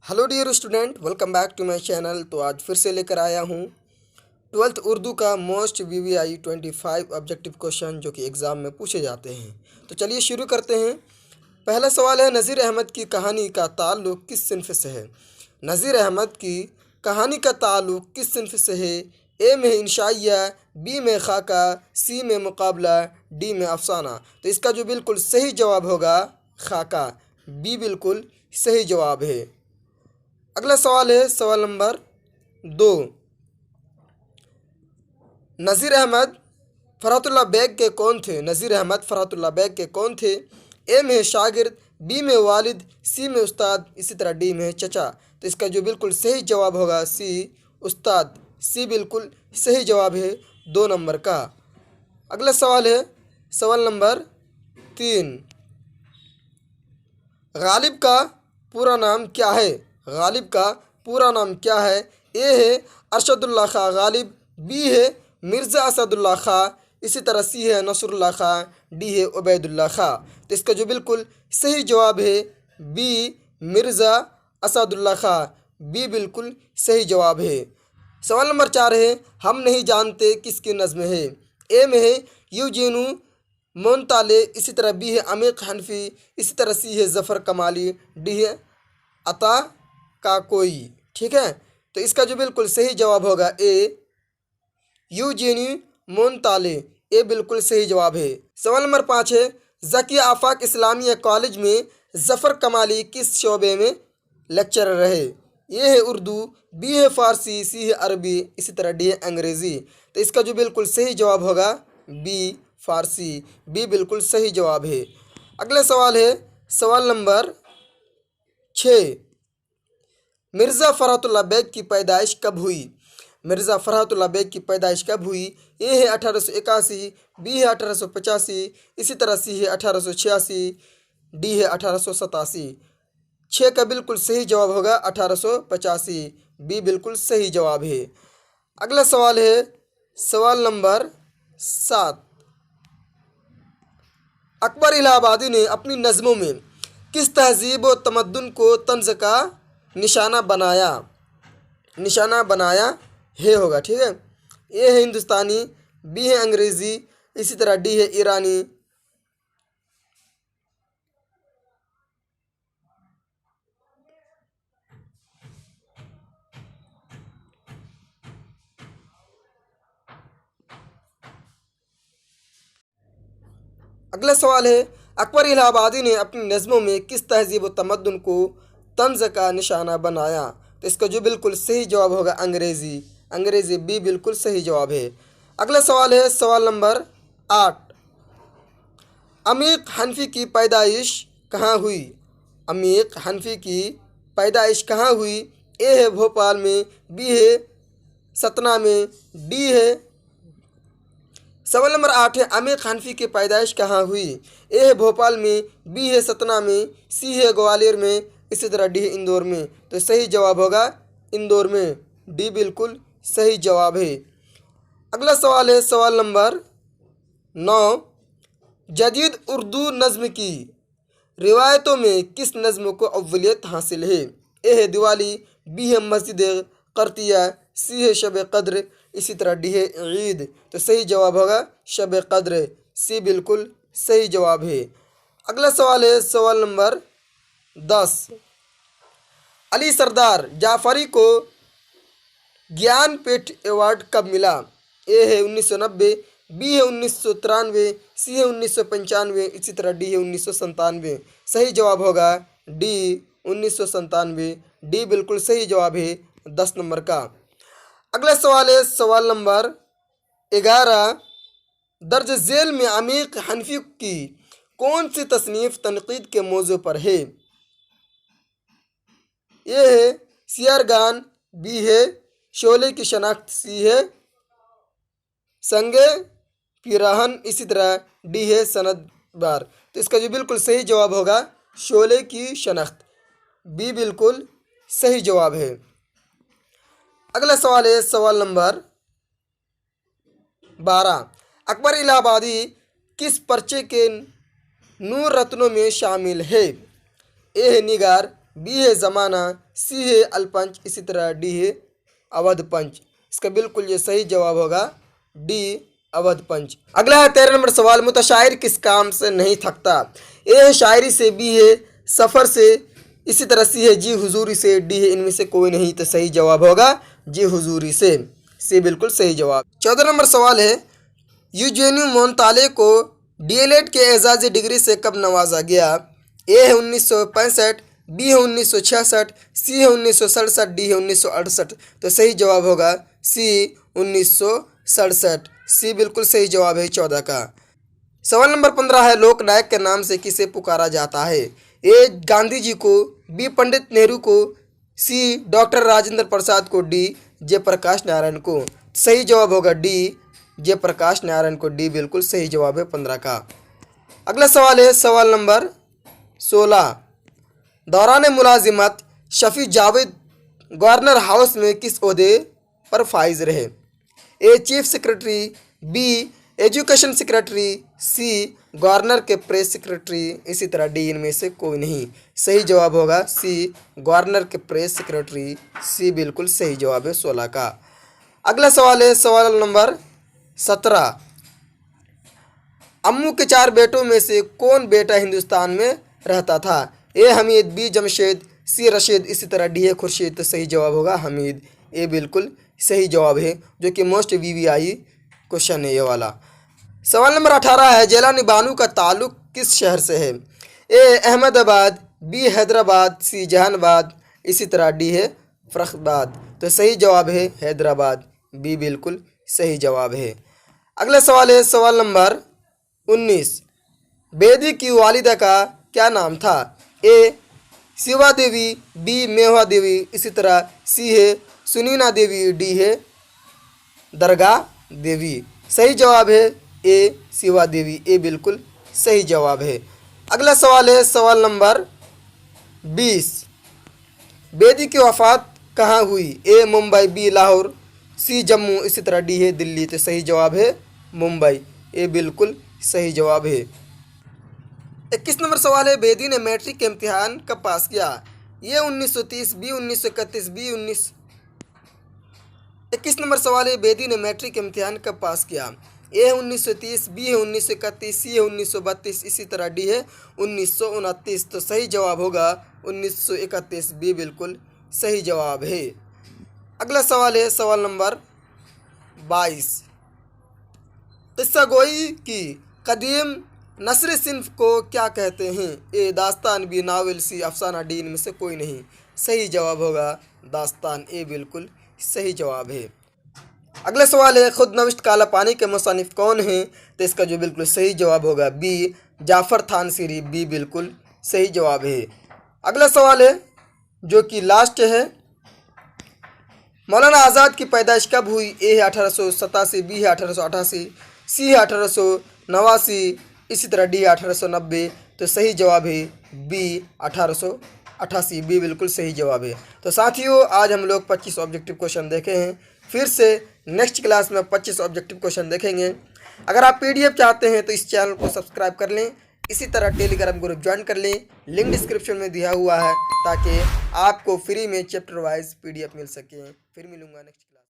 Hello dear student, welcome back to my channel. तो आज फिर से लेकर आया हूँ 12th उर्दू का मोस्ट VVI 25 ऑब्जेक्टिव क्वेश्चन जो कि एग्ज़ाम में पूछे जाते हैं। तो चलिए शुरू करते हैं। पहला सवाल है, नज़ीर अहमद की कहानी का ताल्लुक़ किस सिन्फ से है? नज़ीर अहमद की कहानी का ताल्लुक़ किस सिन्फ से है? ए में इंशाइया, बी में खाका, सी में मुकाबला, डी में अफसाना। तो इसका जो बिल्कुल सही जवाब होगा खाका, बी बिल्कुल सही जवाब है। अगला सवाल है सवाल नंबर 2। नज़ीर अहमद फ़रहतुल्लाह बेग के कौन थे? नज़ीर अहमद फ़रहतुल्लाह बेग के कौन थे? ए में शागिर्द, बी में वालिद, सी में उस्ताद, इसी तरह डी में चचा। तो इसका जो बिल्कुल सही जवाब होगा सी उस्ताद, सी बिल्कुल सही जवाब है 2 नंबर का। अगला सवाल है सवाल नंबर 3। गालिब का पूरा नाम क्या है? गालिब का पूरा नाम क्या है? ए है अरशदुल्ला खां गालिब, बी है मिर्ज़ा असदुल्ला खां, इसी तरह सी है नसरुल्लाह खां, डी है उबैदुल्ला खां। तो इसका जो बिल्कुल सही जवाब है बी मिर्ज़ा असदुल्ला खां, बी बिल्कुल सही जवाब है। सवाल नंबर 4 है, हम नहीं जानते किसकी नज़्म है? ए में है यूजीनू मोनताले, इसी तरह बी है अमीक हनफी, इसी तरह सी है ज़फ़र कमाली, डी है अता का कोई। ठीक है, तो इसका जो बिल्कुल सही जवाब होगा ए यूजीनी मोनताले, ए बिल्कुल सही जवाब है। सवाल नंबर 5 है, ज़किया आफाक इस्लामिया कॉलेज में ज़फ़र कमाली किस शोबे में लेक्चरर रहे? ये है उर्दू, बी है फ़ारसी, सी है अरबी, इसी तरह डी है अंग्रेज़ी। तो इसका जो बिल्कुल सही जवाब होगा बी फ़ारसी, बी बिल्कुल सही जवाब है। अगला सवाल है सवाल नंबर 6। मिर्ज़ा फ़रहतुल्लाह बेग की पैदाइश कब हुई? मिर्ज़ा फ़रहतुल्लाह बेग की पैदाइश कब हुई? ए है 1881, बी है 1885, इसी तरह सी है 1886, डी है 1887। 6 का बिल्कुल सही जवाब होगा 1885, बी बिल्कुल सही जवाब है। अगला सवाल है सवाल नंबर 7। अकबर इलाहाबादी ने अपनी नज़मों में किस तहजीब व तमद्दुन को तंज़ का निशाना बनाया? निशाना बनाया है होगा। ठीक है, ए है हिंदुस्तानी, बी है अंग्रेज़ी, इसी तरह डी है ईरानी। अगला सवाल है, अकबर इलाहाबादी ने अपनी नज़मों में किस तहजीब व तमद्दुन को तंज़ का निशाना बनाया? तो इसका जो बिल्कुल सही जवाब होगा अंग्रेज़ी, अंग्रेज़ी, बी बिल्कुल सही जवाब है। अगला सवाल है सवाल नंबर 8। अमीक हनफी की पैदाइश कहाँ हुई? अमीक हनफी की पैदाइश कहाँ हुई? ए है भोपाल में, बी है सतना में, डी है। सवाल नंबर 8 है, अमीर हनफी की पैदाइश कहाँ हुई? ए है भोपाल में, बी है सतना में, सी है ग्वालियर में, इसी तरह डी है इंदौर में। तो सही जवाब होगा इंदौर में, डी बिल्कुल सही जवाब है। अगला सवाल है सवाल नंबर 9। जदीद उर्दू नज़्म की रिवायतों में किस नज़्म को अव्वलियत हासिल है? ए है दिवाली, बी है मस्जिद क़र्तिया, सी है शब क़द्र, इसी तरह डी है ईद। तो सही जवाब होगा शब क़द्र, सी बिल्कुल सही जवाब है। अगला सवाल है सवाल नंबर 10। अली सरदार जाफ़री को ज्ञानपीठ अवार्ड कब मिला? ए है 1990, बी है 1993, सी है 1995, इसी तरह डी है 1997। सही जवाब होगा डी 1997, डी बिल्कुल सही जवाब है 10 नंबर का। अगला सवाल है सवाल नंबर 11। दर्ज झेल में अमीक हनफी की कौन सी तसनीफ़ तनकीद के मौजू पर है? ये है सियारगान, बी है शोले की शनाख्त, सी है संगे पिराहन, इसी तरह डी है सनद बार। तो इसका जो बिल्कुल सही जवाब होगा शोले की शनाख्त, बी बिल्कुल सही जवाब है। अगला सवाल है सवाल नंबर 12। अकबर इलाहाबादी किस पर्चे के नूर रत्नों में शामिल है? ए है निगार, बी है ज़माना, सी है अलपंच, इसी तरह डी है अवध पंच। इसका बिल्कुल ये सही जवाब होगा डी अवध पंच। अगला है 13 नंबर सवाल, मुतशायर किस काम से नहीं थकता? ए है शायरी से, बी है सफ़र से, इसी तरह सी है जी हुजूरी से, डी है इनमें से कोई नहीं। तो सही जवाब होगा जी हुजूरी से, सी बिल्कुल सही जवाब। 14 नंबर सवाल है, यूजेनी मोंताले को डीएलएड के एजाज़ी डिग्री से कब नवाजा गया? ए है 1965, बी है 1966, सी है 1967, डी है 1968। तो सही जवाब होगा सी 1967, सी बिल्कुल सही जवाब है 14 का। सवाल नंबर 15 है, लोकनायक के नाम से किसे पुकारा जाता है? ए गांधी जी को, बी पंडित नेहरू को, सी डॉक्टर राजेंद्र प्रसाद को, डी जयप्रकाश नारायण को। सही जवाब होगा डी जयप्रकाश नारायण को, डी बिल्कुल सही जवाब है 15 का। अगला सवाल है सवाल नंबर 16, दौरान मुलाजिमत शफी जावेद गवर्नर हाउस में किस ओहदे पर फाइज रहे? A chief secretary, B education secretary, C governor के प्रेस सेक्रेटरी, इसी तरह डी इनमें से कोई नहीं। सही जवाब होगा सी गवर्नर के प्रेस सेक्रेटरी, सी बिल्कुल सही जवाब है 16 का। अगला सवाल है सवाल नंबर 17, अम्मू के 4 बेटों में से कौन बेटा हिंदुस्तान में रहता था? ए हमीद, बी जमशेद, सी रशीद, इसी तरह डी है खुर्शीद। तो सही जवाब होगा हमीद, ए बिल्कुल सही जवाब है, जो कि मोस्ट वीवीआई क्वेश्चन है ये वाला। सवाल नंबर 18 है, जैलानी बानू का ताल्लुक किस शहर से है? ए अहमदाबाद, बी हैदराबाद, सी जहानाबाद, इसी तरह डी है फर्रुखाबाद। तो सही जवाब है हैदराबाद, बी बिल्कुल सही जवाब है। अगला सवाल है सवाल नंबर 19, बेदी की वालिदा का क्या नाम था? ए शिवा देवी, बी मेवा देवी, इसी तरह सी है सुनीना देवी, डी है दरगाह देवी। सही जवाब है ए शिवा देवी, ए बिल्कुल सही जवाब है। अगला सवाल है सवाल नंबर 20, बेदी की वफ़ात कहाँ हुई? ए मुंबई, बी लाहौर, सी जम्मू, इसी तरह डी है दिल्ली। तो सही जवाब है मुंबई, ए बिल्कुल सही जवाब है। 21 नंबर सवाल है, बेदी ने मैट्रिक के इम्तिहान कब पास किया? ये 1930, बी 1931, बी 21 नंबर सवाल है, बेदी ने मैट्रिक के इम्तिहान कब पास किया? ए है 1930, बी है 1931, सी है 1932, इसी तरह डी है 1929। तो सही जवाब होगा 1931, बी बिल्कुल सही जवाब है। अगला सवाल है सवाल नंबर 22, किस्सा गोई की कदीम नस्र सिन्फ को क्या कहते हैं? ए दास्तान, बी नावल, सी अफसाना, डी इनमें से कोई नहीं। सही जवाब होगा दास्तान, ए बिल्कुल सही जवाब है। अगला सवाल है, खुद नविश्त काला पानी के मुसन्निफ कौन हैं? तो इसका जो बिल्कुल सही जवाब होगा बी जाफ़र थानसीरी, बी बिल्कुल सही जवाब है। अगला सवाल है जो कि लास्ट है, मौलाना आज़ाद की पैदाइश कब हुई? ए है 1887, बी है 1888, सी है 1889, इसी तरह डी 1890। तो सही जवाब है बी 1888, बी बिल्कुल सही जवाब है। तो साथियों, आज हम लोग 25 ऑब्जेक्टिव क्वेश्चन देखे हैं। फिर से नेक्स्ट क्लास में 25 ऑब्जेक्टिव क्वेश्चन देखेंगे। अगर आप पीडीएफ चाहते हैं तो इस चैनल को सब्सक्राइब कर लें, इसी तरह टेलीग्राम ग्रुप ज्वाइन कर लें, लिंक डिस्क्रिप्शन में दिया हुआ है, ताकि आपको फ्री में चैप्टर वाइज पीडीएफ मिल सके। फिर मिलूंगा नेक्स्ट